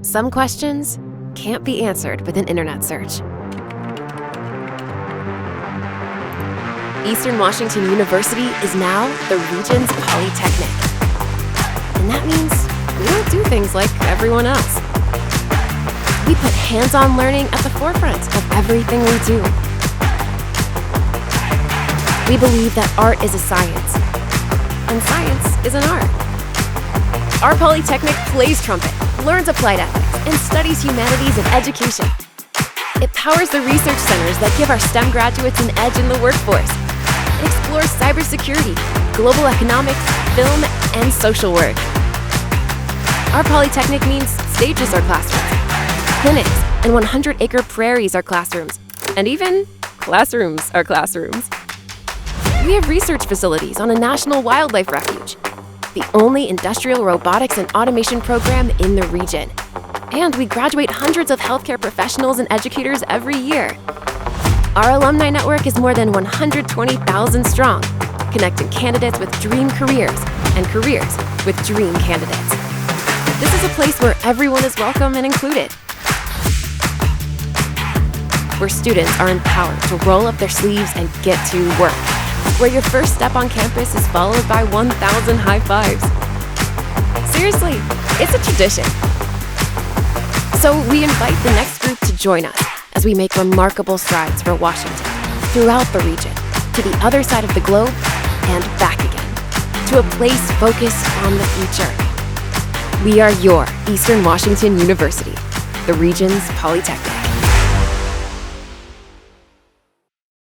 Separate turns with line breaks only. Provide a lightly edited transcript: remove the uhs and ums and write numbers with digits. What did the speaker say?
Some questions can't be answered with an internet search. Eastern Washington University is now the region's polytechnic. And that means we don't do things like everyone else. We put hands-on learning at the forefront of everything we do. We believe that art is a science, and science is an art. Our polytechnic plays trumpet, learns applied ethics, and studies humanities and education. It powers the research centers that give our STEM graduates an edge in the workforce. It explores cybersecurity, global economics, film, and social work. Our polytechnic means stages are classrooms, clinics and 100-acre prairies are classrooms, and even classrooms are classrooms. We have research facilities on a national wildlife refuge, the only industrial robotics and automation program in the region. And we graduate hundreds of healthcare professionals and educators every year. Our alumni network is more than 120,000 strong, connecting candidates with dream careers and careers with dream candidates. This is a place where everyone is welcome and included, where students are empowered to roll up their sleeves and get to work, where your first step on campus is followed by 1,000 high fives. Seriously, it's a tradition. So we invite the next group to join us as we make remarkable strides for Washington, throughout the region, to the other side of the globe, and back again, to a place focused on the future. We are your Eastern Washington University, the region's polytechnic.